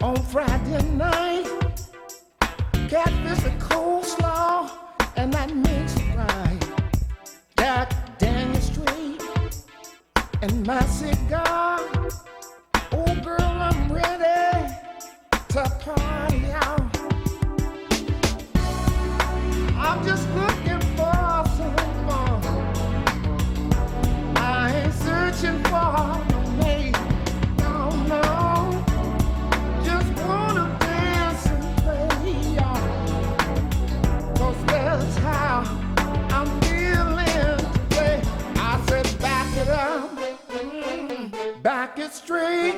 On Friday night, catfish a coleslaw, and that makes it right. Jack Daniel Street and my cigar. Oh girl, I'm ready to party out. I'm just looking for some fun. I ain't searching for no mate. No, no. Just wanna dance and play, y'all. 'Cause that's how I'm feeling today. I said back it up, back it straight.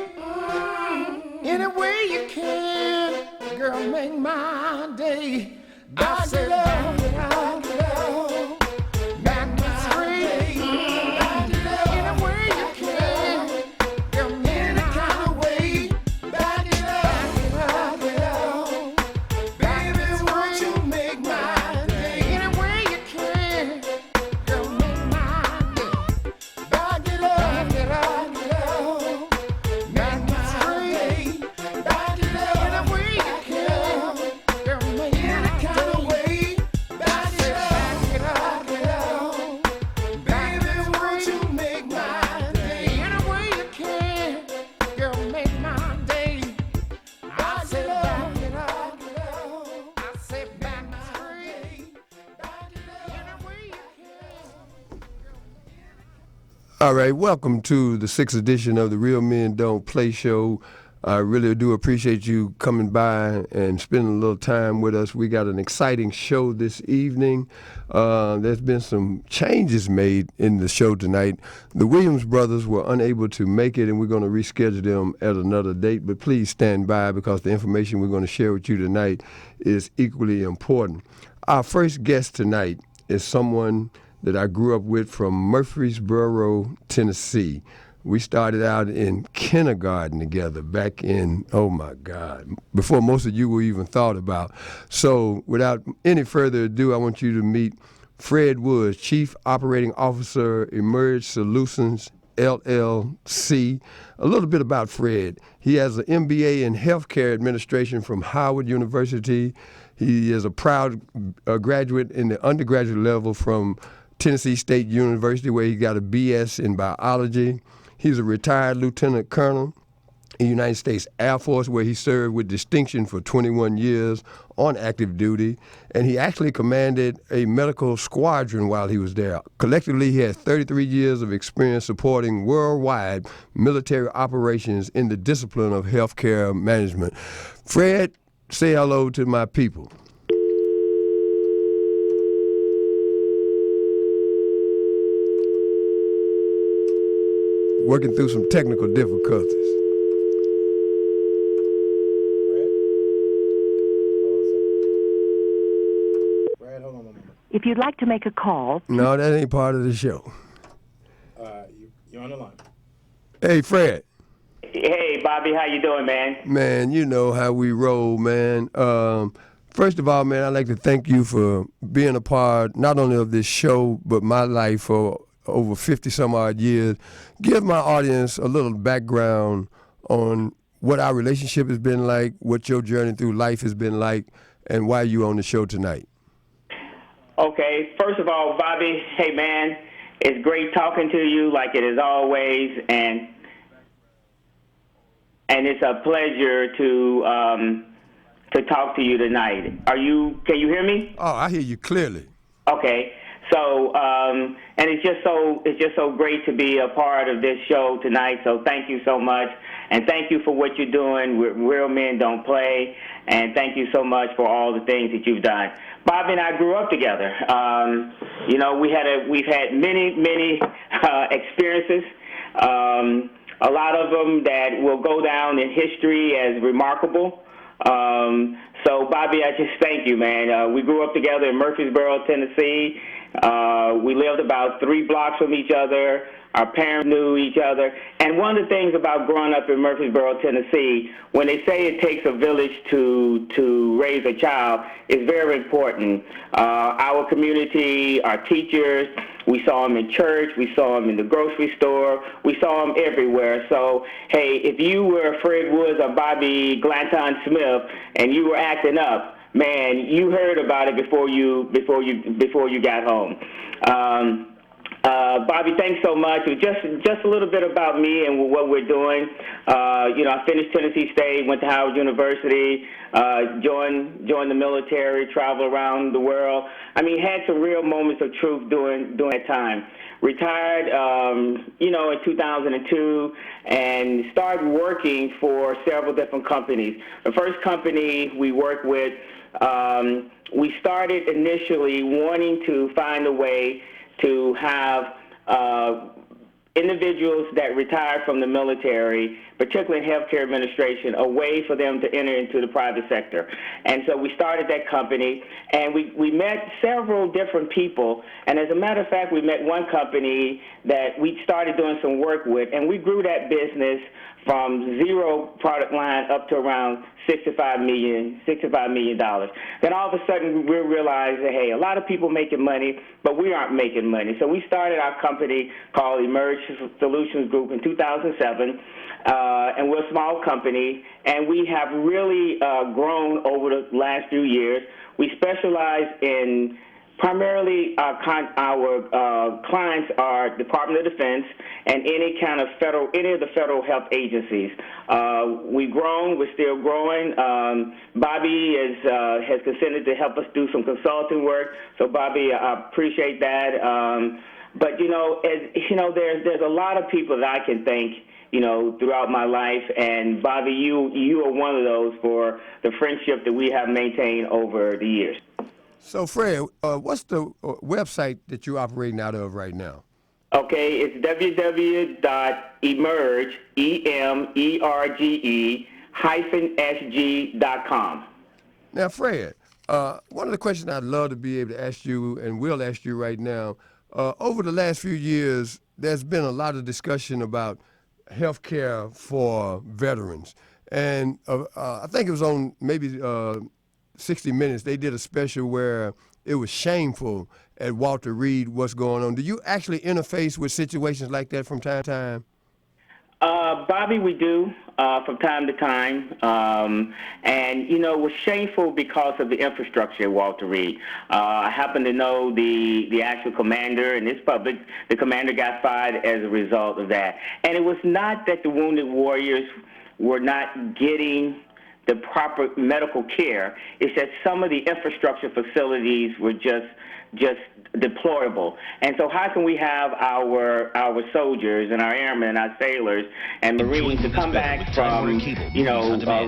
Any way you can, girl, make my day. I said back it up, back it straight. Any way you can, girl, any kind of way. Back it up, baby, won't you make my day? Any way you can, girl, make my day. Back it up, back it straight. Back it up, any way you can, girl, make any kind of way. Back it up, baby, won't you make my day? Any way you can, girl, make my day. I said back it up, I said back it straight. Back it up, any way you can. All right, welcome to the 6th edition of the Real Men Don't Play show. I really do appreciate you coming by and spending a little time with us. We got an exciting show this evening. There's been some changes made in the show tonight. The Williams brothers were unable to make it, and we're going to reschedule them at another date. But please stand by because the information we're going to share with you tonight is equally important. Our first guest tonight is someone that I grew up with from Murfreesboro, Tennessee. We started out in kindergarten together back in, oh my God, before most of you were even thought about. So without any further ado, I want you to meet Fred Woods, Chief Operating Officer, Emerge Solutions, LLC. A little bit about Fred. He has an MBA in Healthcare Administration from Howard University. He is a proud graduate in the undergraduate level from Tennessee State University, where he got a BS in biology. He's a retired lieutenant colonel in the United States Air Force, where he served with distinction for 21 years on active duty. And he actually commanded a medical squadron while he was there. Collectively, he has 33 years of experience supporting worldwide military operations in the discipline of healthcare management. Fred, say hello to my people. Working through some technical difficulties. Brad, hold on a moment. If you'd like to make a call. No, that ain't part of the show. You're on the line. Hey, Fred. Hey, Bobby, how you doing, man? Man, you know how we roll, man. First of all, man, I'd like to thank you for being a part not only of this show, but my life for over 50-some-odd years. Give my audience a little background on what our relationship has been like, what your journey through life has been like, and why you on the show tonight. Okay, first of all, Bobby, hey, man, it's great talking to you like it is always, and it's a pleasure to talk to you tonight. Can you hear me? Oh, I hear you clearly. Okay. So, and it's just so great to be a part of this show tonight. So thank you so much. And thank you for what you're doing. Real Men Don't Play. And thank you so much for all the things that you've done. Bobby and I grew up together. We've had many experiences. A lot of them that will go down in history as remarkable. So, Bobby, I just thank you, man. We grew up together in Murfreesboro, Tennessee. We lived about 3 blocks from each other. Our parents knew each other. And one of the things about growing up in Murfreesboro, Tennessee, when they say it takes a village to raise a child, is very important. Our community, our teachers, we saw them in church, we saw them in the grocery store, we saw them everywhere. So, hey, if you were Fred Woods or Bobby Glanton Smith and you were acting up, man, you heard about it before you got home. Bobby, thanks so much. Just a little bit about me and what we're doing. I finished Tennessee State, went to Howard University, joined the military, traveled around the world. I mean, had some real moments of truth during that time. Retired, in 2002, and started working for several different companies. The first company we worked with, we started initially wanting to find a way to have individuals that retired from the military, particularly in healthcare administration, a way for them to enter into the private sector. And so we started that company, and we met several different people. And as a matter of fact, we met one company that we started doing some work with, and we grew that business from zero product line up to around $65 million. Then all of a sudden we realized that, hey, a lot of people making money, but we aren't making money. So we started our company called Emerge Solutions Group in 2007, and we're a small company, and we have really grown over the last few years. We specialize in primarily, our clients are Department of Defense and any of the federal health agencies. We've grown. We're still growing. Bobby has consented to help us do some consulting work. So, Bobby, I appreciate that. But there's a lot of people that I can thank, throughout my life. And Bobby, you are one of those for the friendship that we have maintained over the years. So, Fred, what's the website that you're operating out of right now? Okay, it's www.emerge, EMERGE-SG.com. Now, Fred, one of the questions I'd love to be able to ask you, and will ask you right now, over the last few years, there's been a lot of discussion about health care for veterans. And I think it was on maybe 60 Minutes, they did a special where it was shameful at Walter Reed what's going on. Do you actually interface with situations like that from time to time? Bobby, we do from time to time. And, it was shameful because of the infrastructure at Walter Reed. I happen to know the actual commander, and it's public. The commander got fired as a result of that. And it was not that the wounded warriors were not getting the proper medical care. It's that some of the infrastructure facilities were just deplorable. And so how can we have our soldiers and our airmen and our sailors and Marines to come back from,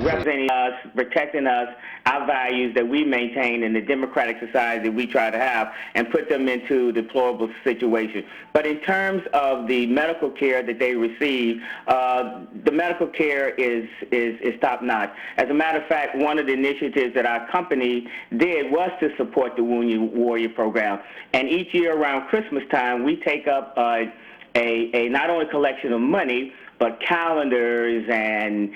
representing us, protecting us, our values that we maintain in the democratic society that we try to have, and put them into deplorable situations. But in terms of the medical care that they receive, the medical care is top-notch. As a matter of fact, one of the initiatives that our company did was to support the Wounded Warrior Program. And each year around Christmas time, we take up a not only collection of money, but calendars and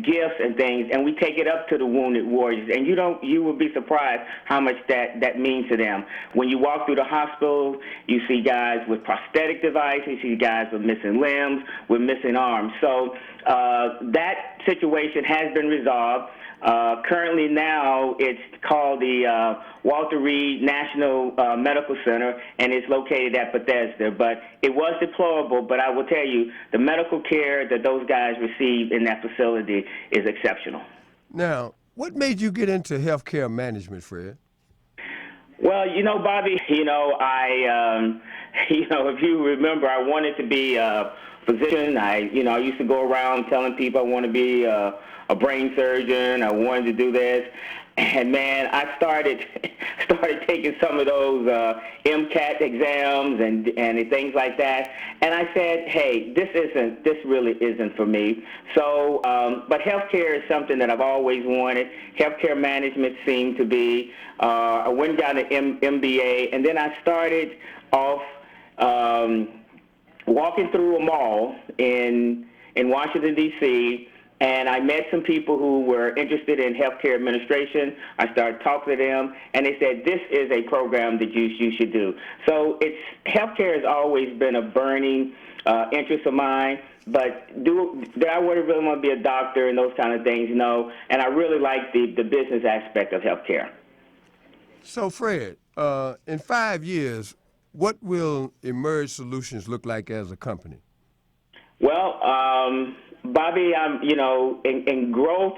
gifts and things, and we take it up to the wounded warriors. And you will be surprised how much that means to them. When you walk through the hospital, you see guys with prosthetic devices, you see guys with missing limbs, with missing arms. So that situation has been resolved. Currently now it's called the Walter Reed National Medical Center, and it's located at Bethesda. But it was deplorable, but I will tell you, the medical care that those guys receive in that facility is exceptional. Now, what made you get into healthcare management, Fred? Well, Bobby, if you remember, I wanted to be a physician. I used to go around telling people I want to be a brain surgeon. I wanted to do this. And man, I started taking some of those MCAT exams and things like that. And I said, hey, this really isn't for me. So, but healthcare is something that I've always wanted. Healthcare management seemed to be. I went and got an MBA, and then I started off walking through a mall in Washington, D.C., and I met some people who were interested in healthcare administration. I started talking to them, and they said, this is a program that you should do. So healthcare has always been a burning interest of mine, but do I really want to be a doctor and those kind of things? No, and I really like the business aspect of healthcare. So, Fred, in 5 years, what will Emerge Solutions look like as a company? Well, Bobby, in growth,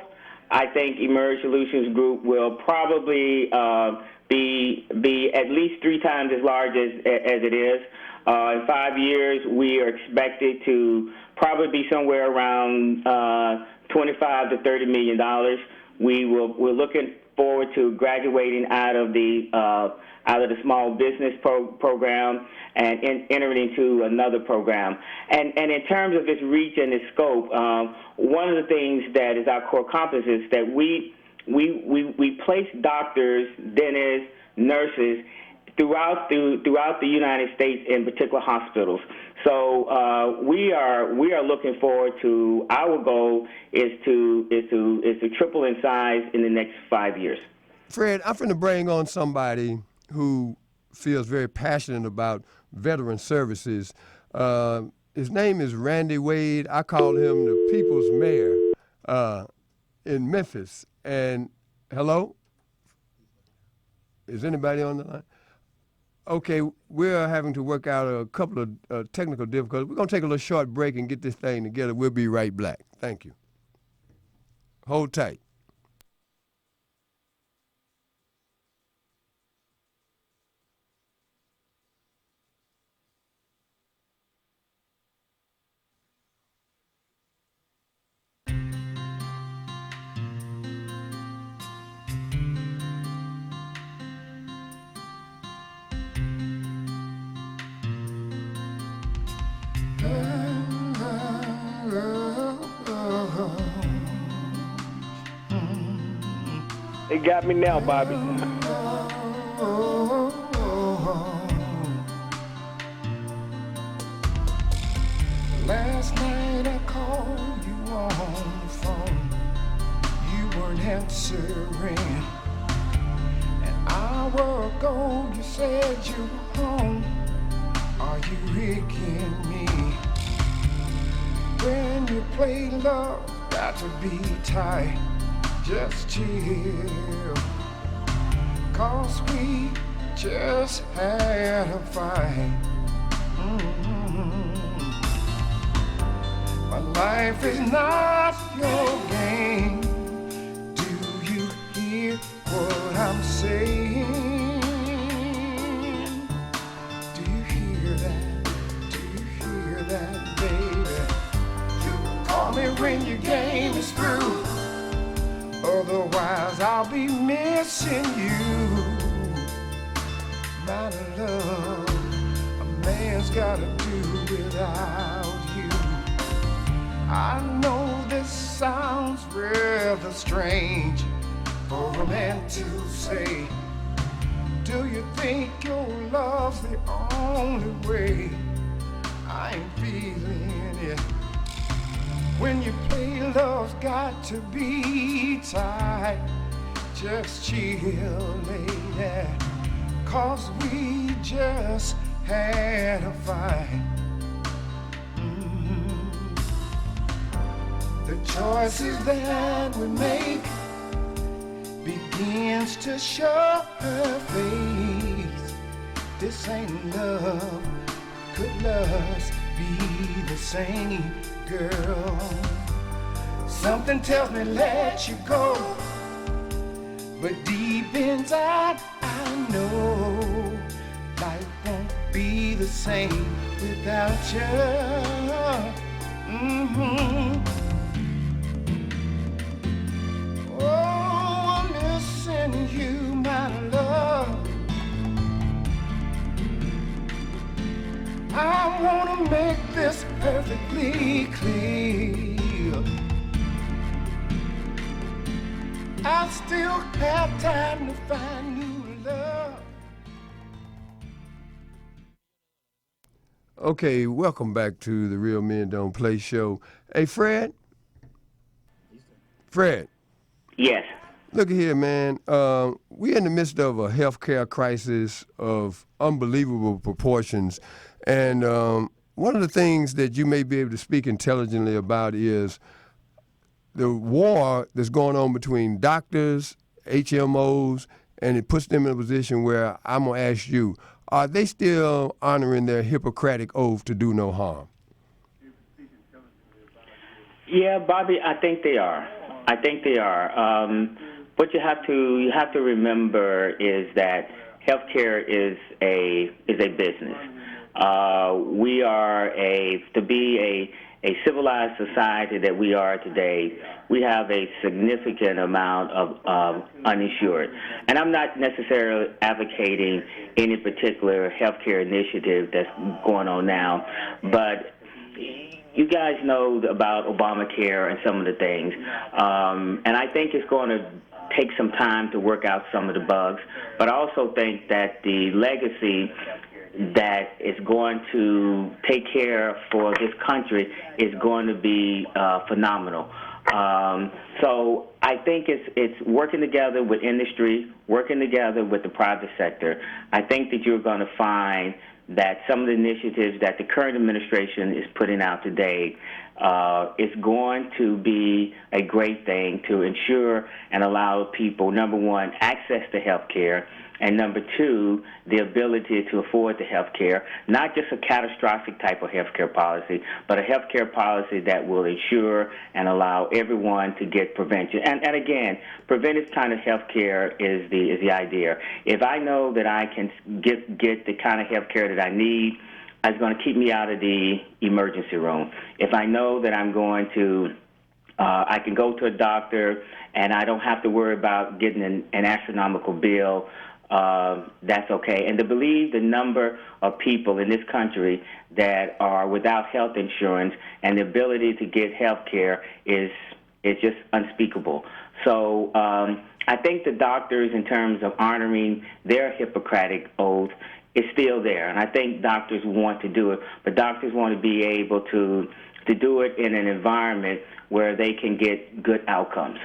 I think Emerge Solutions Group will probably be at least 3 times as large as it is. In 5 years, we are expected to probably be somewhere around $25 to $30 million. We're looking forward to graduating out of the small business program and entering into another program. And in terms of its reach and its scope, one of the things that is our core competence is that we place doctors, dentists, nurses throughout the United States, in particular hospitals. So we are looking forward to, our goal is to triple in size in the next 5 years. Fred, I'm going to bring on somebody who feels very passionate about veteran services. His name is Randy Wade. I call him the People's Mayor in Memphis. And hello? Is anybody on the line? Okay, we're having to work out a couple of technical difficulties. We're going to take a little short break and get this thing together. We'll be right back. Thank you. Hold tight. It got me now, Bobby. Last night I called you on the phone. You weren't answering. An hour ago you said you were home. Are you rigging me? When you play love, got to be tight. Just chill, 'cause we just had a fight. My life is not your game. Do you hear what I'm saying? Do you hear that? Do you hear that, baby? You call me when your game is through. Otherwise I'll be missing you. My love, a man's gotta do without you. I know this sounds rather strange for a man to say. Do you think your love's the only way? I ain't feeling it. When you play, love's got to be tight. Just chill, lady, 'cause we just had a fight. The choices that we make begins to show her face. This ain't love. Could love be the same? Girl, something tells me let you go, but deep inside I know life won't be the same without you. Oh, I'm missing you, my love. I wanna make this perfectly clear. I still have time to find new love. Okay, welcome back to the Real Men Don't Play show. Hey, Fred. Fred, Yes. look at here, man. We're in the midst of a healthcare crisis of unbelievable proportions. And one of the things that you may be able to speak intelligently about is the war that's going on between doctors, HMOs, and it puts them in a position where I'm going to ask you, are they still honoring their Hippocratic oath to do no harm? Yeah, Bobby, I think they are. I think they are. What you have to remember is that healthcare is a business. We are to be a civilized society that we are today. We have a significant amount of uninsured, and I'm not necessarily advocating any particular healthcare initiative that's going on now, but you guys know about Obamacare and some of the things, and I think it's going to take some time to work out some of the bugs, but I also think that the legacy that is going to take care for this country is going to be phenomenal. So I think it's working together with industry, working together with the private sector. I think that you're going to find that some of the initiatives that the current administration is putting out today is going to be a great thing to ensure and allow people, number one, access to health care, and number two, the ability to afford the health care, not just a catastrophic type of health care policy, but a health care policy that will ensure and allow everyone to get prevention. And again, preventive kind of health care is the idea. If I know that I can get the kind of health care that I need, it's going to keep me out of the emergency room. If I know that I'm going to I can go to a doctor and I don't have to worry about getting an astronomical bill, that's okay. And to believe the number of people in this country that are without health insurance and the ability to get health care is just unspeakable. So I think the doctors, in terms of honoring their Hippocratic oath, is still there. And I think doctors want to do it, but doctors want to be able to do it in an environment where they can get good outcomes.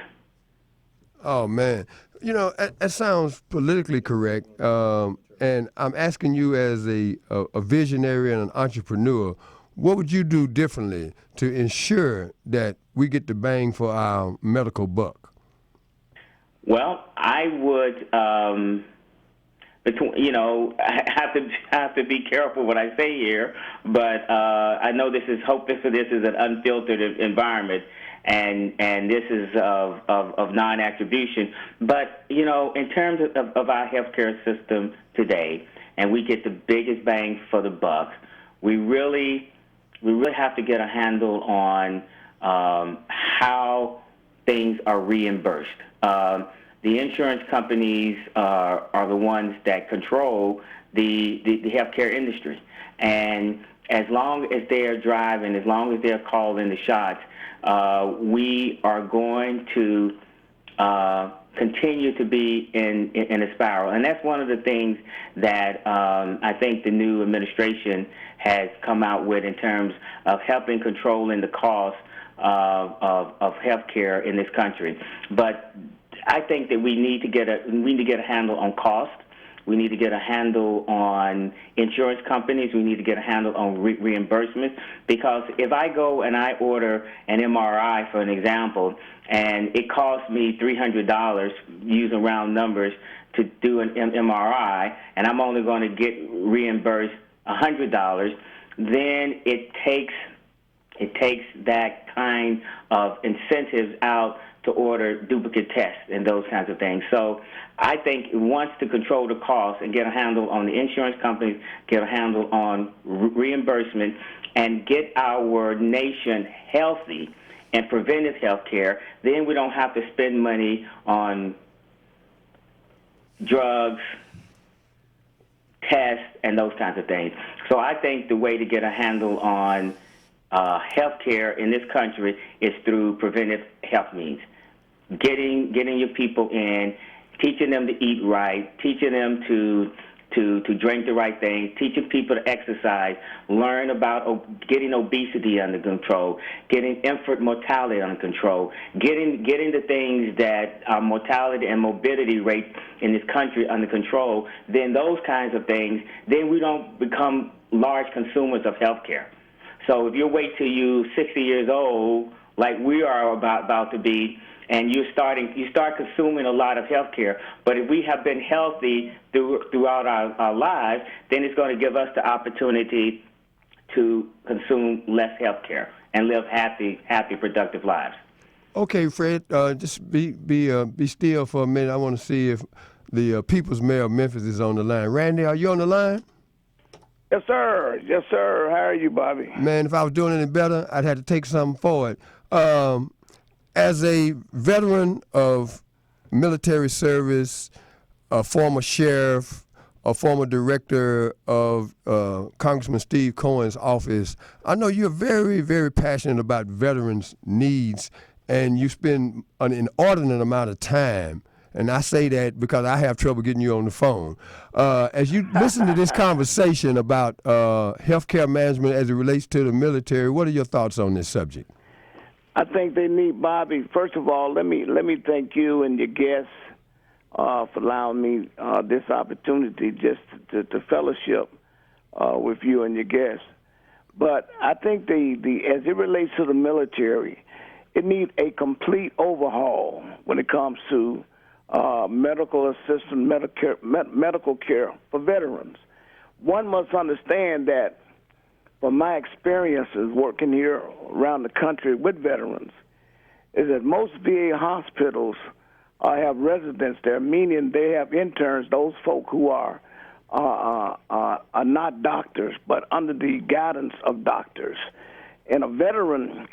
Oh, man. You know, that sounds politically correct. And I'm asking you as a visionary and an entrepreneur, what would you do differently to ensure that we get the bang for our medical buck? Well, I would, I have to be careful what I say here, but I know this is an unfiltered environment. And this is of non-attribution. But, you know, in terms of our healthcare system today, and we get the biggest bang for the buck, we really have to get a handle on how things are reimbursed. The insurance companies are the ones that control the healthcare industry. And as long as they are driving, as long as they're calling the shots, we are going to continue to be in a spiral. And that's one of the things that I think the new administration has come out with in terms of helping controlling the cost of health care in this country. But I think that we need to get a handle on cost. We need to get a handle on insurance companies. We need to get a handle on reimbursements. Because if I go and I order an MRI, for an example, and it costs me $300, using round numbers, to do an MRI, and I'm only going to get reimbursed $100, then it takes that kind of incentives out to order duplicate tests and those kinds of things. So I think it wants to control the cost and get a handle on the insurance companies, get a handle on reimbursement, and get our nation healthy and preventive health care. Then we don't have to spend money on drugs, tests, and those kinds of things. So I think the way to get a handle on health care in this country is through preventive health means. Getting your people in, teaching them to eat right, teaching them to to drink the right things, teaching people to exercise, learn about getting obesity under control, getting infant mortality under control, getting the things that our mortality and morbidity rate in this country under control, then those kinds of things, then we don't become large consumers of health care. So if you wait till you're 60 years old, like we are about to be, and you start consuming a lot of health care. But if we have been healthy throughout our lives, then it's going to give us the opportunity to consume less health care and live happy, productive lives. Okay, Fred, just be still for a minute. I want to see if the People's Mayor of Memphis is on the line. Randy, are you on the line? Yes, sir. Yes, sir. How are you, Bobby? Man, if I was doing any better, I'd have to take something for it. As a veteran of military service, a former sheriff, a former director of Congressman Steve Cohen's office, I know you're very, very passionate about veterans' needs, and you spend an inordinate amount of time. And I say that because I have trouble getting you on the phone. As you listen to this conversation about healthcare management as it relates to the military, what are your thoughts on this subject? I think they need, Bobby. First of all, let me thank you and your guests for allowing me this opportunity just to fellowship with you and your guests. But I think as it relates to the military, it needs a complete overhaul when it comes to medical assistance, medical care for veterans. One must understand that from my experiences working here around the country with veterans, is that most VA hospitals have residents there, meaning they have interns, those folk who are not doctors, but under the guidance of doctors. And a veteran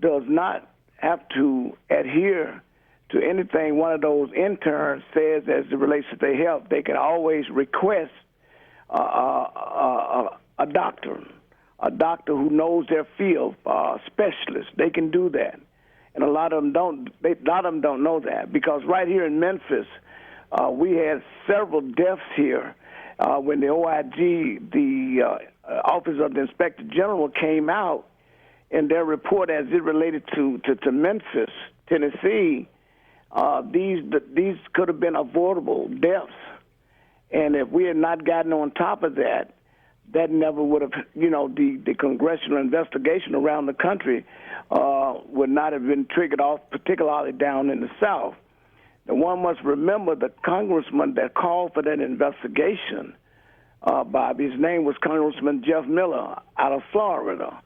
does not have to adhere to anything one of those interns says as it relates to their health. They can always request a doctor who knows their field, specialist. They can do that, and a lot of them don't. A lot of them don't know that, because right here in Memphis, we had several deaths here when the OIG, the Office of the Inspector General, came out in their report as it related to Memphis, Tennessee. These could have been avoidable deaths, and if we had not gotten on top of that, that never would have, the congressional investigation around the country would not have been triggered off, particularly down in the South. Now, one must remember the congressman that called for that investigation, Bobby, his name was Congressman Jeff Miller out of Florida.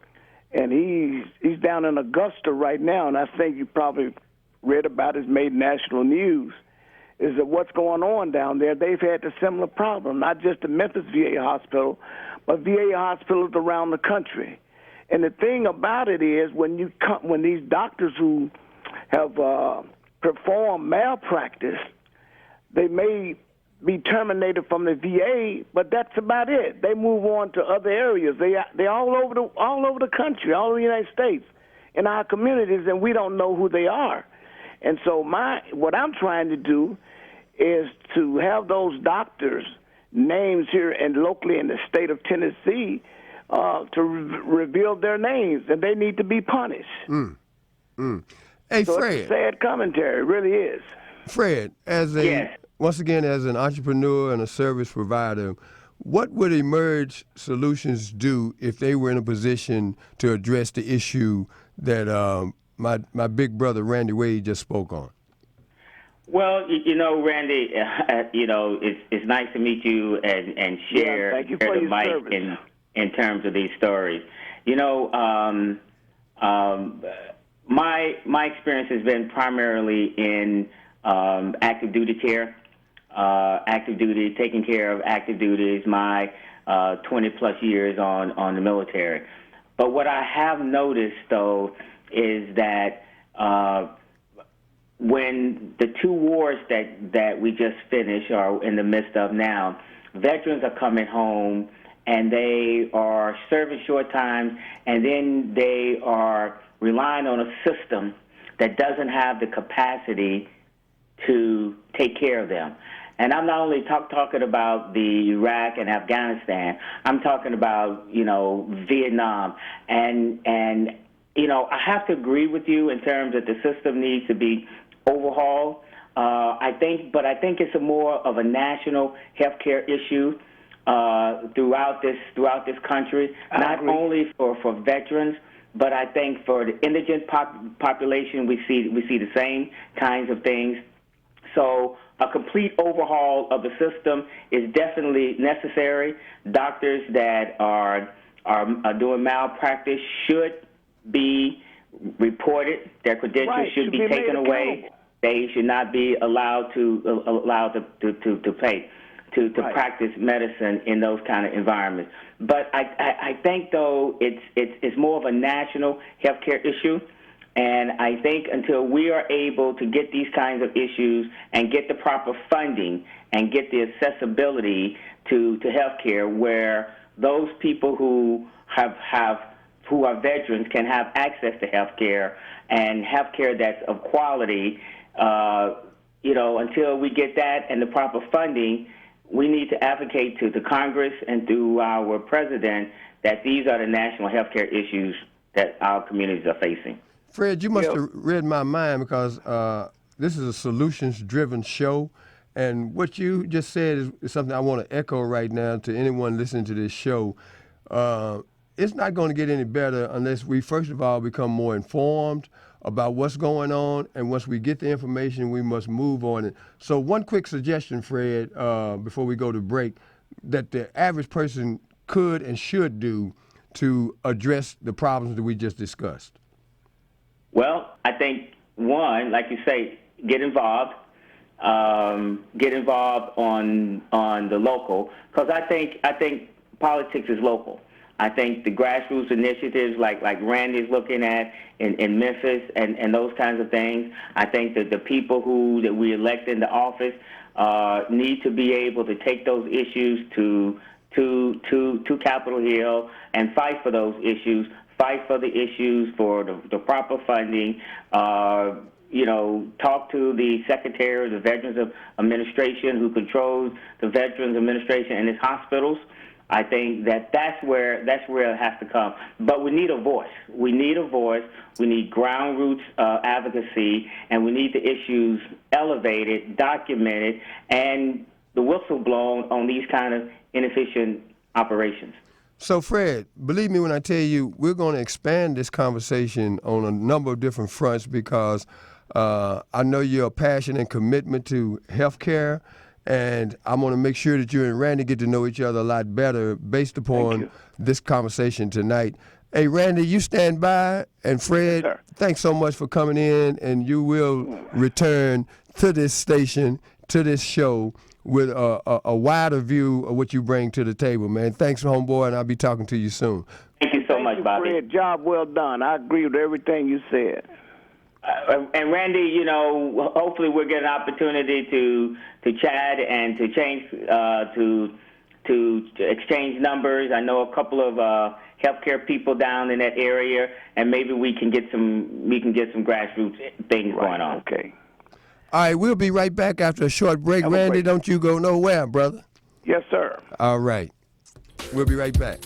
And he's down in Augusta right now, and I think you probably read about it, made national news, is that what's going on down there, they've had a similar problem, not just the Memphis VA hospital, but VA hospitals around the country. And the thing about it is when these doctors who have performed malpractice, they may be terminated from the VA, but that's about it. They move on to other areas. They're all over the country, all over the United States, in our communities, and we don't know who they are. And so what I'm trying to do is to have those doctors' names here and locally in the state of Tennessee to reveal their names, and they need to be punished. Hey, so Fred. It's a sad commentary, it really is. Fred, once again, as an entrepreneur and a service provider, what would Emerge Solutions do if they were in a position to address the issue that my big brother Randy Wade just spoke on? Well, Randy, it's nice to meet you and share, thank you for the your mic service. in terms of these stories. My experience has been primarily in active duty care, taking care of active duties, my 20-plus years on the military. But what I have noticed, though, is that when the two wars that we just finished are in the midst of now, veterans are coming home and they are serving short times, and then they are relying on a system that doesn't have the capacity to take care of them. And I'm not only talking about the Iraq and Afghanistan. I'm talking about, Vietnam. And I have to agree with you in terms that the system needs to be overhauled. I think it's more of a national healthcare issue throughout this country, not only for veterans, but I think for the indigent population, we see the same kinds of things. So a complete overhaul of the system is definitely necessary. Doctors that are doing malpractice should be reported. Their credentials should be taken away. They should not be allowed to practice medicine in those kind of environments. But I think though it's more of a national healthcare issue. And I think until we are able to get these kinds of issues and get the proper funding and get the accessibility to healthcare, where those people who are veterans can have access to healthcare and healthcare that's of quality, until we get that and the proper funding, we need to advocate to the Congress and through our president that these are the national healthcare issues that our communities are facing. Fred, you must have read my mind because this is a solutions-driven show, and what you just said is something I want to echo right now to anyone listening to this show. It's not going to get any better unless we, first of all, become more informed about what's going on, and once we get the information, we must move on it. So one quick suggestion, Fred, before we go to break, that the average person could and should do to address the problems that we just discussed. Well, I think, one, like you say, get involved. Get involved on the local, because I think politics is local. I think the grassroots initiatives like Randy's looking at in Memphis and those kinds of things, I think that the people that we elect into office need to be able to take those issues to Capitol Hill and fight for those issues, fight for the issues for the proper funding, talk to the Secretary of the Veterans Administration who controls the Veterans Administration and its hospitals. I think that's where it has to come. But we need a voice. We need a voice. We need ground roots advocacy, and we need the issues elevated, documented, and the whistle blown on these kind of inefficient operations. So, Fred, believe me when I tell you, we're going to expand this conversation on a number of different fronts because I know your passion and commitment to healthcare, and I'm going to make sure that you and Randy get to know each other a lot better based upon this conversation tonight. Hey, Randy, you stand by, and Fred, yes, thanks so much for coming in, and you will return to this station, to this show, with a wider view of what you bring to the table, man. Thanks, homeboy, and I'll be talking to you soon. Thank you so much, Bobby. Fred, job well done. I agree with everything you said. And Randy, hopefully we'll get an opportunity to chat and to change to exchange numbers. I know a couple of healthcare people down in that area, and maybe we can get some grassroots things going on. Okay. All right, we'll be right back after a short break. Randy, don't you go nowhere, brother. Yes, sir. All right. We'll be right back.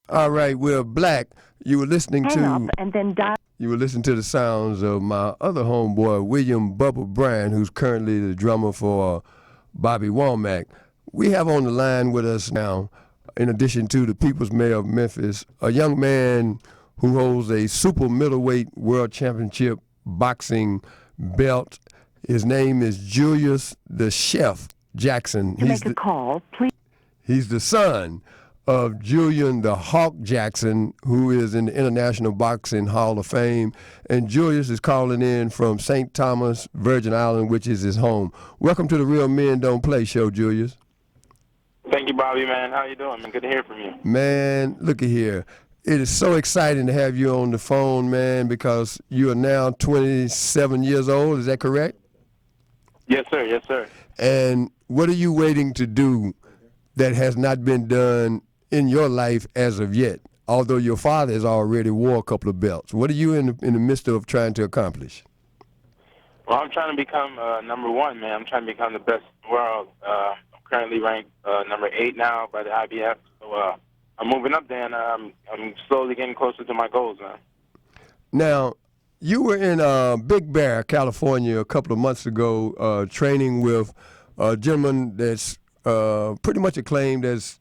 All right, we're back. You were listening Hang up and then dial. You were listening to the sounds of my other homeboy, William Bubba Bryan, who's currently the drummer for Bobby Womack. We have on the line with us now, in addition to the People's Mayor of Memphis, a young man who holds a super middleweight world championship boxing belt. His name is Julius the Chef Jackson. To make a call, please. He's the son of Julian the Hawk Jackson, who is in the International Boxing Hall of Fame. And Julius is calling in from St. Thomas, Virgin Island, which is his home. Welcome to the Real Men Don't Play show, Julius. Thank you, Bobby, man. How you doing, man? Good to hear from you. Man, look at here. It is so exciting to have you on the phone, man, because you are now 27 years old. Is that correct? Yes, sir. Yes, sir. And what are you waiting to do that has not been done in your life as of yet, although your father has already wore a couple of belts? What are you in the midst of trying to accomplish? Well, I'm trying to become number one, man. I'm trying to become the best in the world. I'm currently ranked number 8 now by the IBF. So I'm moving up there, and I'm slowly getting closer to my goals, man. Now, you were in Big Bear, California, a couple of months ago, training with a gentleman that's pretty much acclaimed as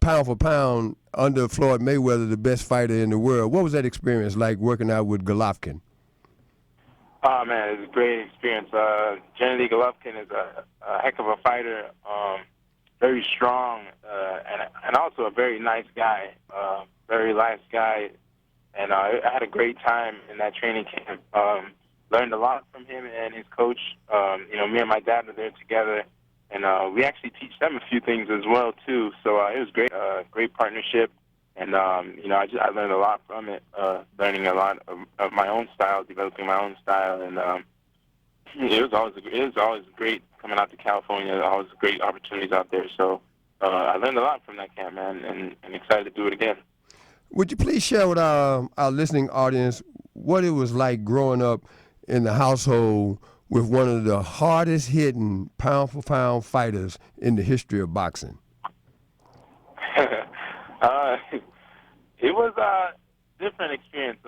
pound for pound under Floyd Mayweather, the best fighter in the world. What was that experience like working out with Golovkin? Oh, man, it was a great experience. Gennady Golovkin is a heck of a fighter, very strong, and also a very nice guy, very nice guy. And I had a great time in that training camp. Learned a lot from him and his coach. Me and my dad were there together, and we actually teach them a few things as well too. So it was great, great partnership. And I learned a lot from it, learning a lot of my own style, developing my own style, and it was always great coming out to California. Always great opportunities out there. So I learned a lot from that camp, man, and excited to do it again. Would you please share with our listening audience what it was like growing up in the household with one of the hardest hitting pound for pound fighters in the history of boxing? It was a different experience,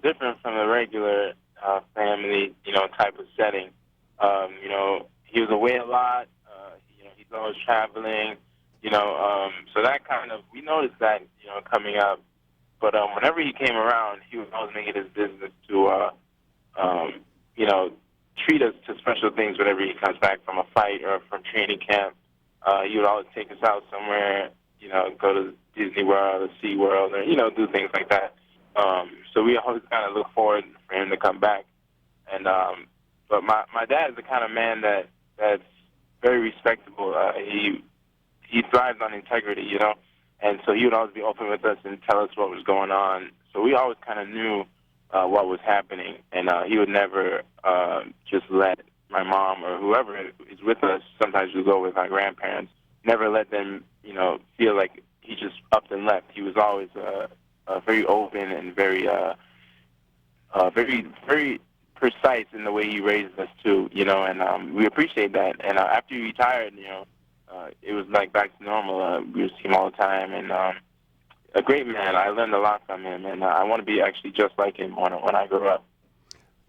different from the regular family, type of setting. He was away a lot. He's always traveling, so that kind of, we noticed that, coming up. But whenever he came around, he would always make it his business to, treat us to special things whenever he comes back from a fight or from training camp. He would always take us out somewhere, go to Disney World or Sea World or, do things like that. So we always kind of look forward for him to come back. And but my dad is the kind of man that's very respectable. He thrives on integrity, and so he would always be open with us and tell us what was going on. So we always kind of knew what was happening, and he would never just let my mom or whoever is with us. Sometimes we go with our grandparents. Never let them, feel like he just upped and left. He was always very open and very, very precise in the way he raised us too. And we appreciate that. And after he retired, it was like back to normal. We would see him all the time, and a great man. I learned a lot from him, and I want to be actually just like him when I grow up.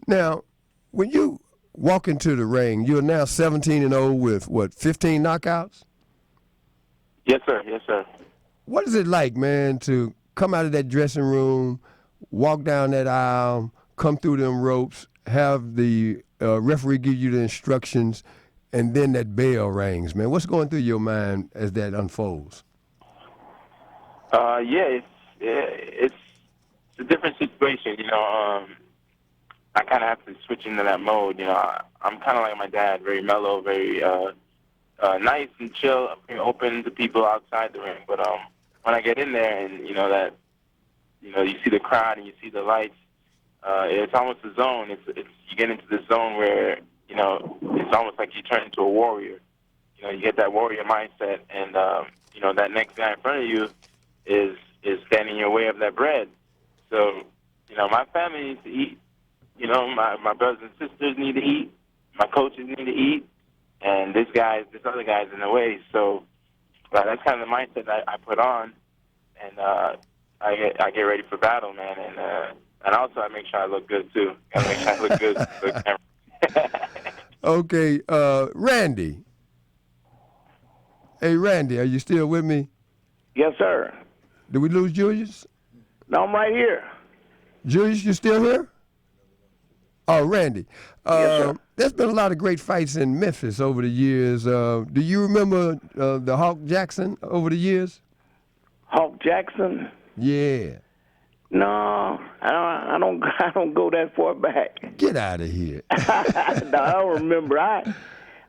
Now, when you walk into the ring, you're now 17-0 with 15 knockouts? Yes, sir. Yes, sir. What is it like, man, to come out of that dressing room, walk down that aisle, come through them ropes, have the referee give you the instructions, and then that bell rings, man? What's going through your mind as that unfolds? It's a different situation, I kind of have to switch into that mode, I'm kind of like my dad, very mellow, very nice and chill, very open to people outside the ring. But when I get in there and, you see the crowd and you see the lights, it's almost a zone. It's you get into this zone where, it's almost like you turn into a warrior. You get that warrior mindset, and, that next guy in front of you is standing in your way of that bread. So, my family needs to eat. My brothers and sisters need to eat. My coaches need to eat. And this other guy's in the way. So that's kind of the mindset that I put on. And I get ready for battle, man. And also I make sure I look good, too. I make sure I look good for the camera. Okay, Randy. Hey, Randy, are you still with me? Yes, sir. Did we lose Julius? No, I'm right here. Julius, you still here? Oh, Randy. Yes, sir. There's been a lot of great fights in Memphis over the years. Do you remember the Hawk Jackson over the years? Hawk Jackson? Yeah. No, I don't. I don't go that far back. Get out of here. No, I don't remember. I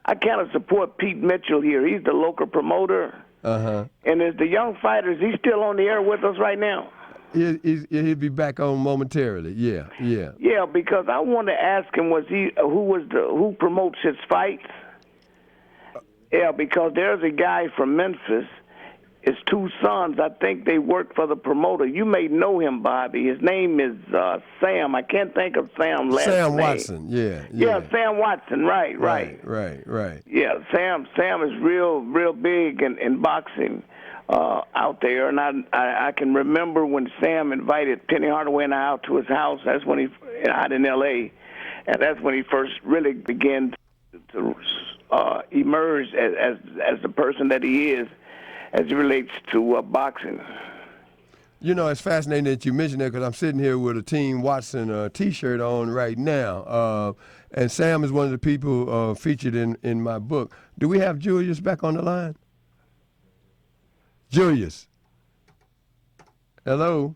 kind of support Pete Mitchell here. He's the local promoter. Uh-huh. And as the young fighters, he's still on the air with us right now. He'll be back on momentarily. Yeah. Yeah, because I want to ask him, who promotes his fights? Yeah, because there's a guy from Memphis. His two sons, I think they work for the promoter. You may know him, Bobby. His name is Sam. I can't think of Sam's last name. Sam Watson. Yeah. Yeah, Sam Watson. Right. Yeah, Sam is real big in boxing out there, and I can remember when Sam invited Penny Hardaway and I out to his house. That's when he out in L.A., and that's when he first really began to emerge as the person that he is, as it relates to boxing. You know, it's fascinating that you mentioned that because I'm sitting here with a Team Watson T-shirt on right now. And Sam is one of the people featured in my book. Do we have Julius back on the line? Julius. Hello?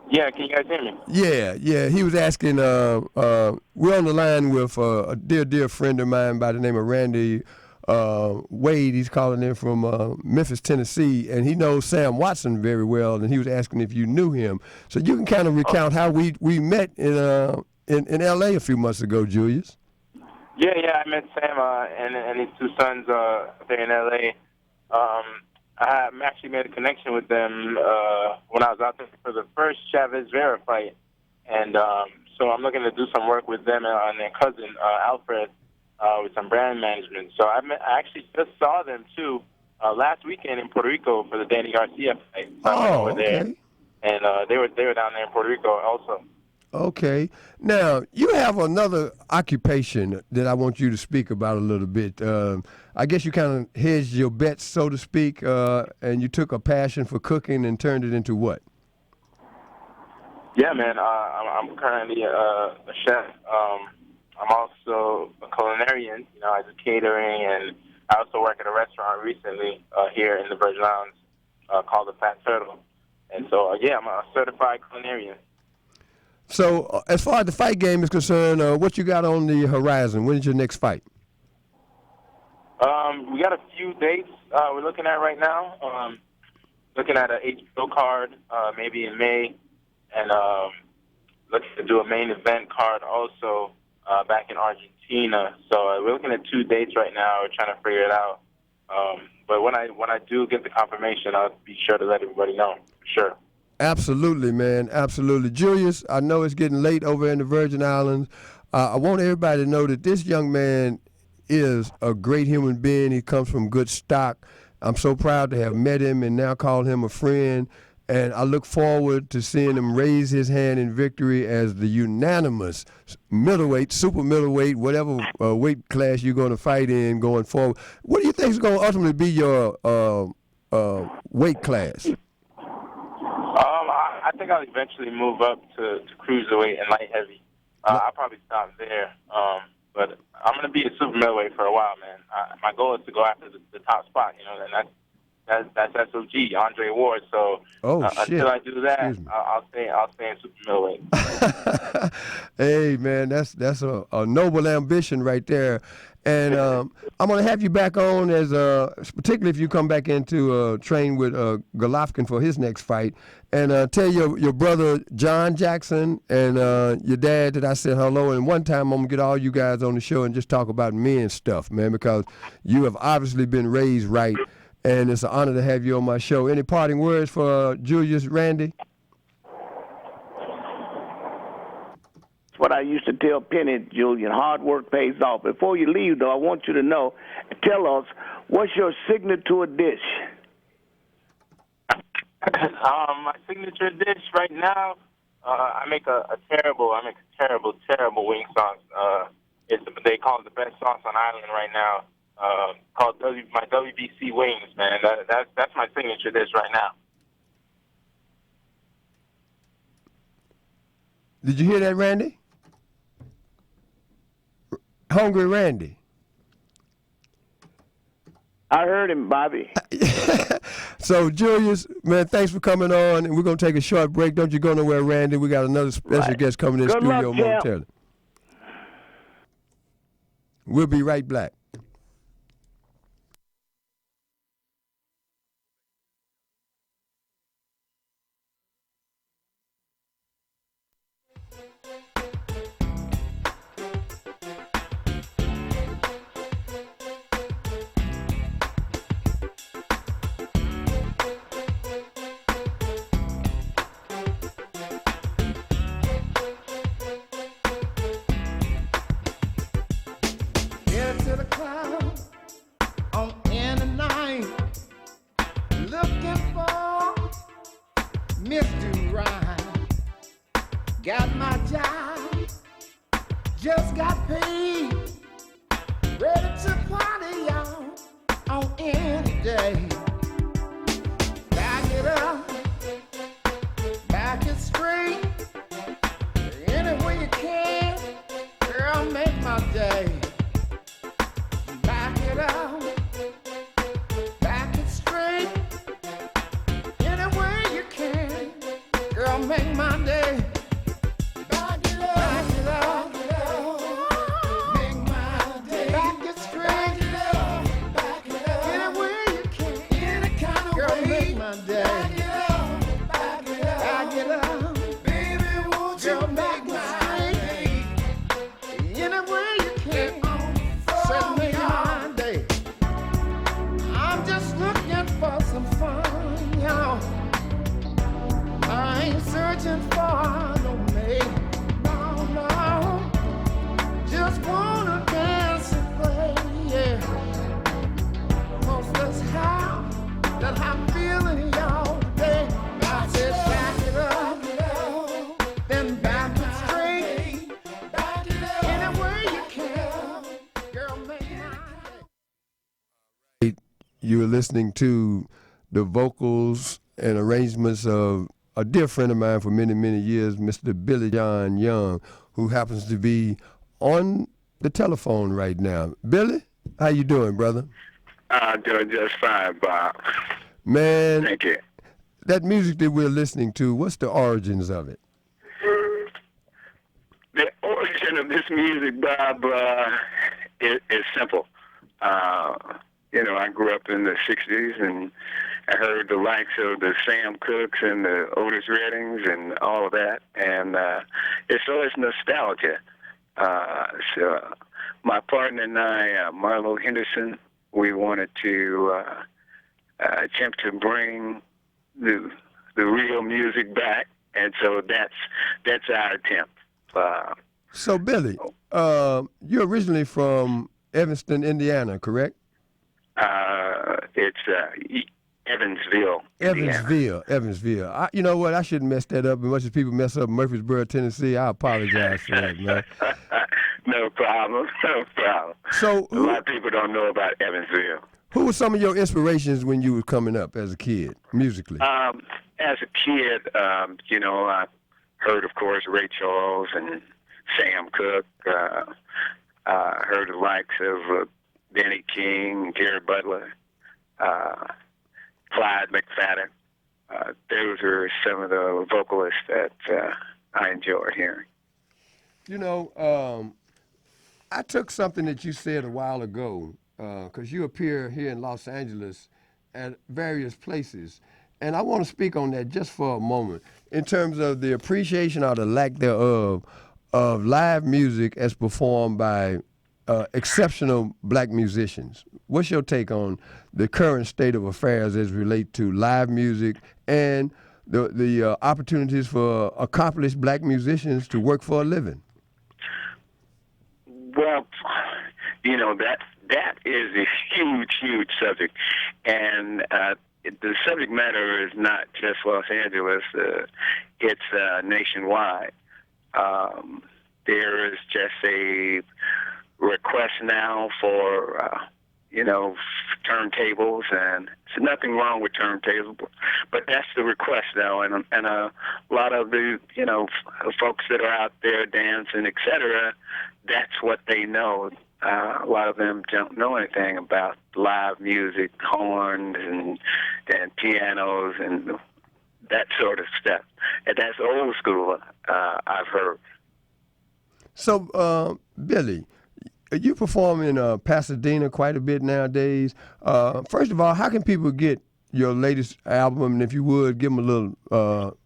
Yeah, can you guys hear me? Yeah. He was asking, we're on the line with a dear friend of mine by the name of Randy Wade. He's calling in from Memphis, Tennessee, and he knows Sam Watson very well, and he was asking if you knew him. So you can kind of recount how we met in L.A. a few months ago, Julius. Yeah, I met Sam and his two sons there in L.A. I actually made a connection with them when I was out there for the first Chavez Vera fight, and so I'm looking to do some work with them and their cousin Alfred with some brand management. So I actually just saw them too last weekend in Puerto Rico for the Danny Garcia fight. So I went over there, and they were down there in Puerto Rico also. Okay. Now, you have another occupation that I want you to speak about a little bit. I guess you kind of hedged your bets, so to speak, and you took a passion for cooking and turned it into what? Yeah, man. I'm currently a chef. I'm also a culinarian. You know, I do catering, and I also work at a restaurant recently here in the Virgin Islands called the Fat Turtle. And so, I'm a certified culinarian. So, as far as the fight game is concerned, what you got on the horizon? When's your next fight? We got a few dates we're looking at right now. Looking at an HBO card maybe in May, and looking to do a main event card also back in Argentina. So we're looking at 2 dates right now. We're trying to figure it out. But when I do get the confirmation, I'll be sure to let everybody know. For sure. Absolutely, man. Absolutely. Julius, I know it's getting late over in the Virgin Islands. I want everybody to know that this young man is a great human being. He comes from good stock. I'm so proud to have met him and now call him a friend. And I look forward to seeing him raise his hand in victory as the unanimous middleweight, super middleweight, whatever weight class you're going to fight in going forward. What do you think is going to ultimately be your weight class? I think I'll eventually move up to cruiserweight and light heavy. I'll probably stop there. But I'm going to be a super middleweight for a while, man. My goal is to go after the top spot, and that's SOG, Andre Ward. So until I do that, I'll stay in super middleweight. Hey, man, that's a noble ambition right there. And I'm going to have you back on as particularly if you come back in to train with Golovkin for his next fight. And tell your brother John Jackson and your dad that I said hello. And one time I'm going to get all you guys on the show and just talk about men stuff, man, because you have obviously been raised right. And it's an honor to have you on my show. Any parting words for Julius, Randy? It's what I used to tell Penny, Julian. Hard work pays off. Before you leave, though, I want you to know, tell us, what's your signature dish? My signature dish right now, I make a terrible wing sauce. They call it the best sauce on island right now. Called my WBC wings, man. That's my signature dish right now. Did you hear that, Randy? Hungry Randy. I heard him, Bobby. So, Julius, man, thanks for coming on, and we're going to take a short break. Don't you go nowhere, Randy. We got another special guest coming in the Good luck, studio champ. momentarily. We'll be right back. Head to the cloud on in the night, looking for Mr. Right. Got my job, just got paid, ready to party, y'all, on any day. Back it up, back it straight, any way you can, girl, make my day. Back it up, back it straight, any way you can, girl, make my day. Back it up, make my day. Back it straight, any way you can, any kind of girl, way, make my day. Back it up, baby, won't you make my day? Any way you can, so make my day. I'm just looking for some fun, y'all. I ain't searching for no mate, no. Just wanna dance and play, yeah. 'Cause that's how that I'm feeling, y'all, today. I said back it up, then back it straight. Any way you can, girl, make my day. You were listening to the vocals and arrangements of a dear friend of mine for many, many years, Mr. Billy John Young, who happens to be on the telephone right now. Billy, how you doing, brother? Doing just fine, Bob. Man, Thank you. that music that we're listening to, what's the origins of it? The origin of this music, Bob, is simple. I grew up in the 60s, and I heard the likes of the Sam Cookes and the Otis Reddings and all of that, and it's always nostalgia. So my partner and I, Marlo Henderson, we wanted to attempt to bring the real music back, and so that's our attempt. So, Billy, you're originally from Evanston, Indiana, correct? It's Evansville, Indiana. Evansville. You know what? I shouldn't mess that up. As much as people mess up Murfreesboro, Tennessee, I apologize for that, man. No problem. So, A lot of people don't know about Evansville. who were some of your inspirations when you were coming up as a kid, musically? As a kid, I heard, of course, Ray Charles and Sam Cooke. Heard the likes of Benny King, Gary Butler, Clyde McFadden. Those are some of the vocalists that I enjoyed hearing. I took something that you said a while ago, because you appear here in Los Angeles at various places, and I want to speak on that just for a moment in terms of the appreciation or the lack thereof of live music as performed by exceptional black musicians. What's your take on the current state of affairs as relate to live music and the opportunities for accomplished black musicians to work for a living? Well, that is a huge subject, and the subject matter is not just Los Angeles; it's nationwide. There is just a request now for turntables, and there's nothing wrong with turntables, but that's the request now, and a lot of the folks that are out there dancing, etc., that's what they know. A lot of them don't know anything about live music, horns and pianos and that sort of stuff. And that's old school, I've heard. So, Billy, you perform in Pasadena quite a bit nowadays. First of all, how can people get your latest album? And if you would, give them a little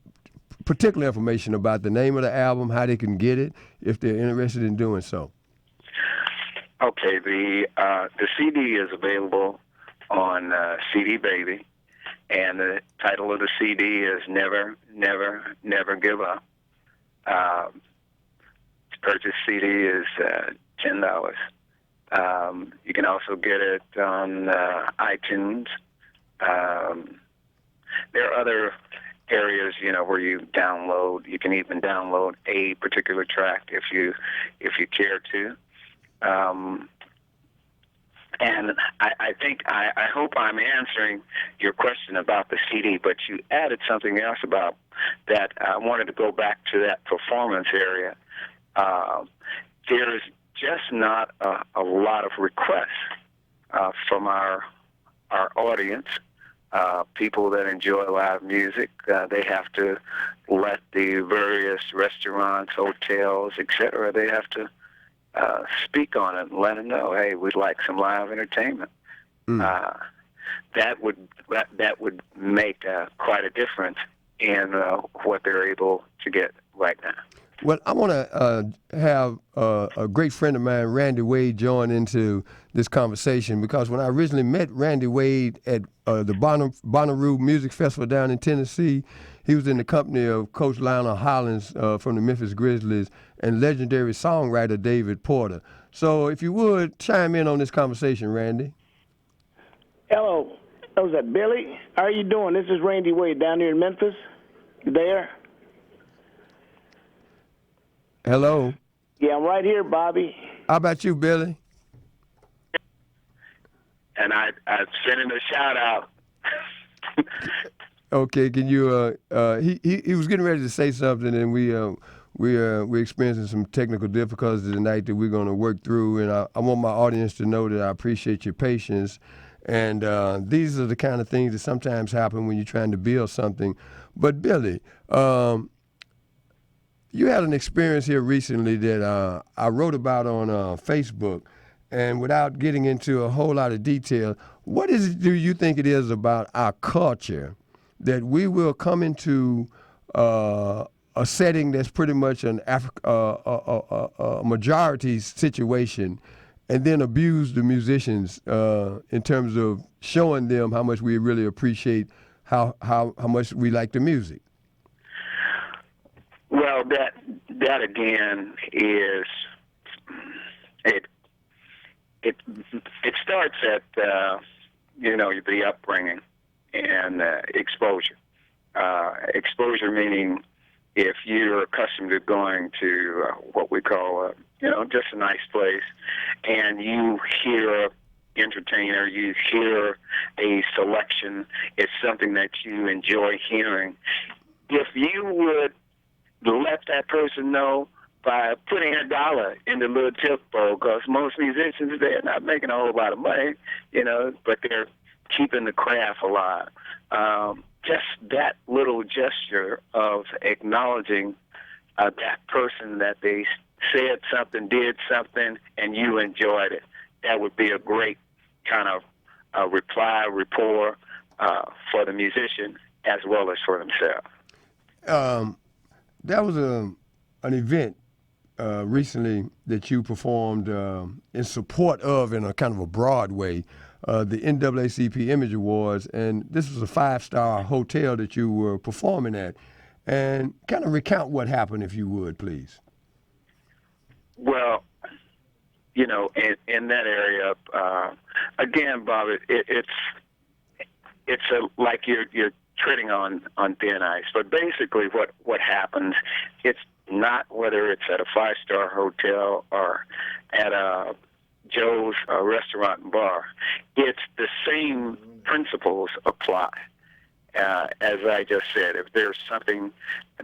particular information about the name of the album, how they can get it, if they're interested in doing so. Okay, the CD is available on CD Baby, and the title of the CD is Never, Never, Never Give Up. To purchase CD is $10. You can also get it on iTunes. There are other areas, where you download. You can even download a particular track if you care to. And I think I hope I'm answering your question about the CD, but you added something else about that. I wanted to go back to that performance area. There's just not a lot of requests from our audience. People that enjoy live music, they have to let the various restaurants, hotels, etc. They have to speak on it and let them know, hey, we'd like some live entertainment. That would make quite a difference in what they're able to get right now. Well, I want to have a great friend of mine, Randy Wade, join into this conversation, because when I originally met Randy Wade at the Bonnaroo Music Festival down in Tennessee, he was in the company of Coach Lionel Hollins from the Memphis Grizzlies and legendary songwriter David Porter. So if you would, chime in on this conversation, Randy. Hello. Was that Billy? How are you doing? This is Randy Wade down here in Memphis. You there? Hello. Yeah, I'm right here, Bobby. How about you, Billy? And I sent him a shout out. Okay, can you? He was getting ready to say something, and we're experiencing some technical difficulties tonight that we're going to work through. And I want my audience to know that I appreciate your patience. And these are the kind of things that sometimes happen when you're trying to build something. But Billy, you had an experience here recently that I wrote about on Facebook. And without getting into a whole lot of detail, what do you think it is about our culture that we will come into a setting that's pretty much a majority situation, and then abuse the musicians in terms of showing them how much we really appreciate how much we like the music? Well, that again is it starts at the upbringing and exposure. Exposure meaning if you're accustomed to going to what we call just a nice place, and you hear an entertainer, you hear a selection, it's something that you enjoy hearing. If you would let that person know by putting $1 in the little tip bowl, because most musicians, they're not making a whole lot of money, but they're keeping the craft alive. Just that little gesture of acknowledging that person, that they said something, did something, and you enjoyed it, that would be a great kind of rapport for the musician as well as for themselves. That was an event recently that you performed in support of, in a kind of a broad way, the NAACP Image Awards, and this was a 5-star hotel that you were performing at. And kind of recount what happened, if you would, please. Well, in that area, again, Bob, it's like you're treading on thin ice. But basically, what happens, it's not whether it's at a 5-star hotel or at a Joe's restaurant and bar. It's the same principles apply. As I just said, if there's something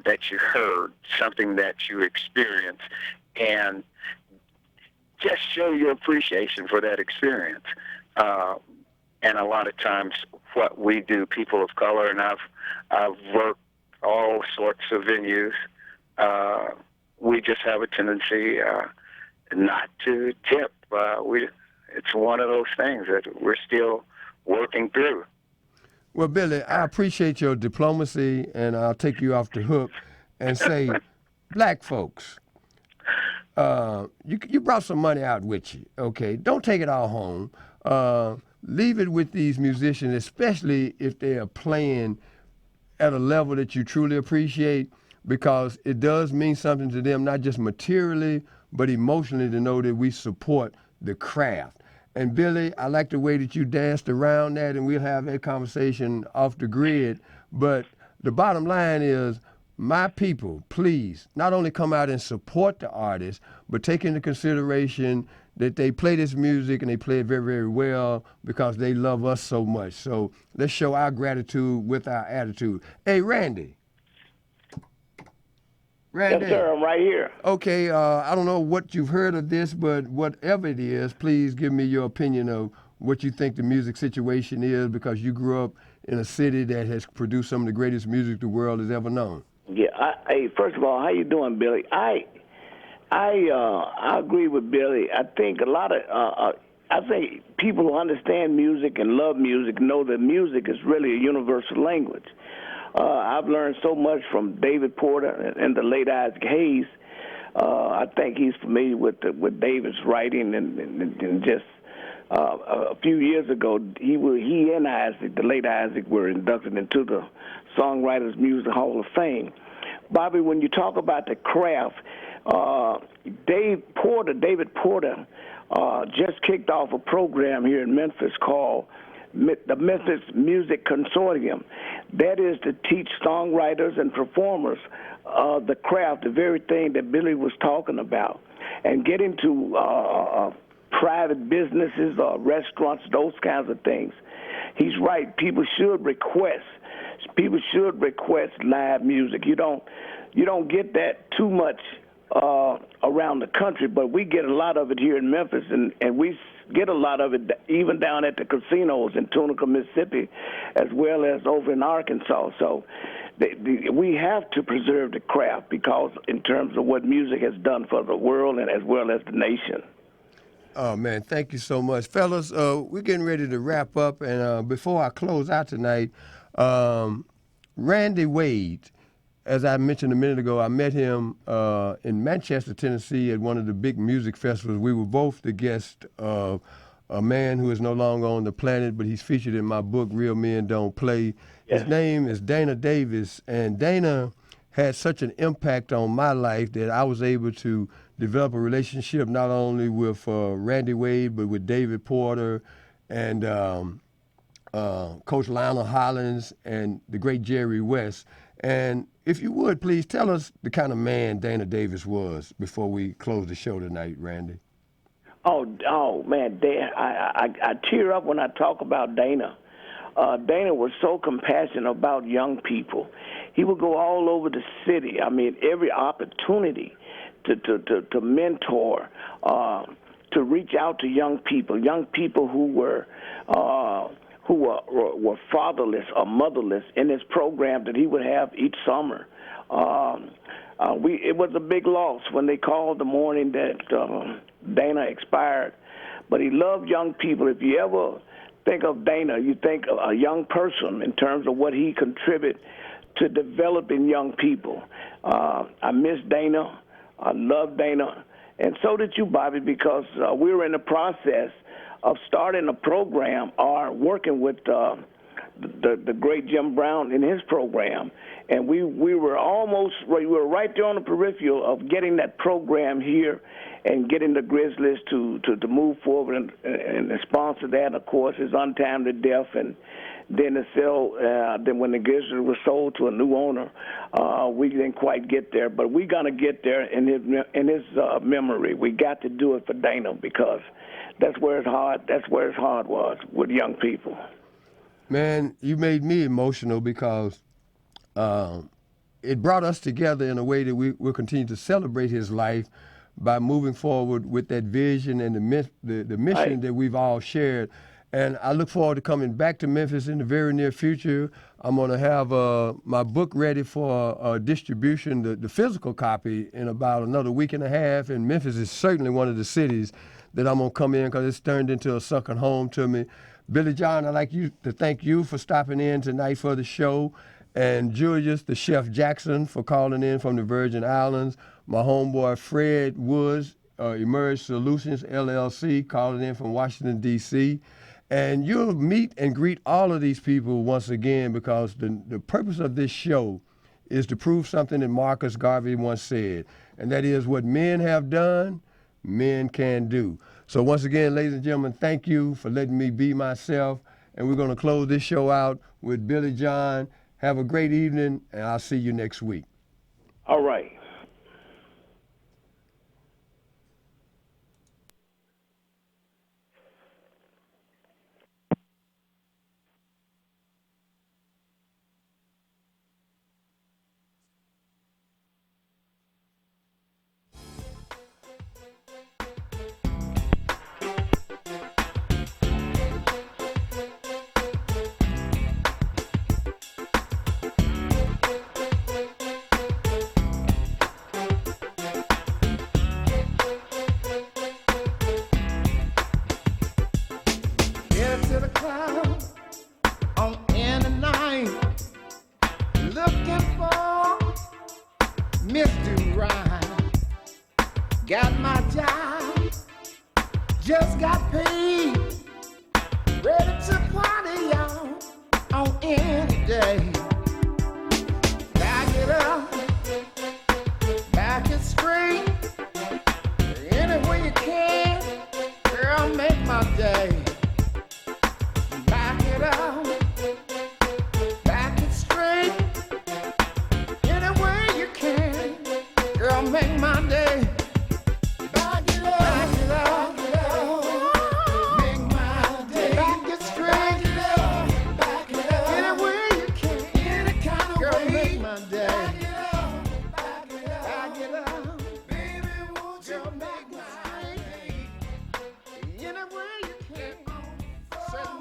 that you heard, something that you experienced, and just show your appreciation for that experience. And a lot of times what we do, people of color, and I've worked all sorts of venues, we just have a tendency not to tip. It's one of those things that we're still working through. Well, Billy, I appreciate your diplomacy, and I'll take you off the hook and say, black folks, you brought some money out with you, okay? Don't take it all home. Leave it with these musicians, especially if they are playing at a level that you truly appreciate, because it does mean something to them, not just materially, but emotionally, to know that we support the craft. And Billy, I like the way that you danced around that, and we'll have that conversation off the grid. But the bottom line is, my people, please, not only come out and support the artists, but take into consideration that they play this music and they play it very, very well because they love us so much. So let's show our gratitude with our attitude. Hey, Randy. Randy. Yes, sir, I'm right here. Okay, I don't know what you've heard of this, but whatever it is, please give me your opinion of what you think the music situation is, because you grew up in a city that has produced some of the greatest music the world has ever known. Yeah, first of all, how you doing, Billy? I agree with Billy. I think a lot of I think people who understand music and love music know that music is really a universal language. I've learned so much from David Porter and the late Isaac Hayes. I think he's familiar with David's writing, and just a few years ago, he and Isaac, the late Isaac, were inducted into the Songwriters Music Hall of Fame. Bobby, when you talk about the craft, David Porter just kicked off a program here in Memphis called the Memphis Music Consortium. That is to teach songwriters and performers the craft, the very thing that Billy was talking about, and get into private businesses or restaurants, those kinds of things. He's right. People should request live music. You don't get that too much around the country, but we get a lot of it here in Memphis, and we get a lot of it even down at the casinos in Tunica, Mississippi, as well as over in Arkansas. So we have to preserve the craft, because in terms of what music has done for the world and as well as the nation. Oh, man, thank you so much. Fellas, we're getting ready to wrap up, and before I close out tonight, Randy Wade, as I mentioned a minute ago, I met him in Manchester, Tennessee at one of the big music festivals. We were both the guests of a man who is no longer on the planet, but he's featured in my book, Real Men Don't Play. His name is Dana Davis, and Dana had such an impact on my life that I was able to develop a relationship not only with Randy Wade, but with David Porter and Coach Lionel Hollins and the great Jerry West. And if you would, please tell us the kind of man Dana Davis was before we close the show tonight, Randy. Oh man, I tear up when I talk about Dana. Dana was so compassionate about young people. He would go all over the city. I mean, every opportunity to mentor, to reach out to young people who were fatherless or motherless, in his program that he would have each summer. It was a big loss when they called the morning that Dana expired, but he loved young people. If you ever think of Dana, you think of a young person in terms of what he contributed to developing young people. I miss Dana. I love Dana. And so did you, Bobby, because we were in the process of starting a program or working with the great Jim Brown in his program. And we were right there on the peripheral of getting that program here and getting the Grizzlies to move forward and sponsor that. Of course, his untimely death, and then then when the Grizzlies were sold to a new owner, we didn't quite get there. But we're gonna get there in his memory. We got to do it for Dana, because that's where his heart was with young people. Man, you made me emotional, because it brought us together in a way that we'll continue to celebrate his life. by moving forward with that vision and the mission that we've all shared. And I look forward to coming back to Memphis in the very near future. I'm going to have my book ready for distribution, the physical copy, in about another week and a half. And Memphis is certainly one of the cities that I'm going to come in because it's turned into a second home to me. Billy John, I'd like to thank you for stopping in tonight for the show. And Julius, the Chef Jackson, for calling in from the Virgin Islands. My homeboy Fred Woods, Emerge Solutions, LLC, calling in from Washington, D.C., and you'll meet and greet all of these people once again because the purpose of this show is to prove something that Marcus Garvey once said, and that is what men have done, men can do. So once again, ladies and gentlemen, thank you for letting me be myself, and we're going to close this show out with Billy John. Have a great evening, and I'll see you next week. All right. To the cloud on in the night, looking for Mr. Right. Got my job, just got paid, ready to party on any day. Back it up, back it straight, any way you can, girl, make my day. Back it up, back it straight, any way you can, girl, make my day. Back it up, make my day. Back it straight, any way you can, any kind of girl, way, make my day. Back it up, baby, won't you make my day? Any way.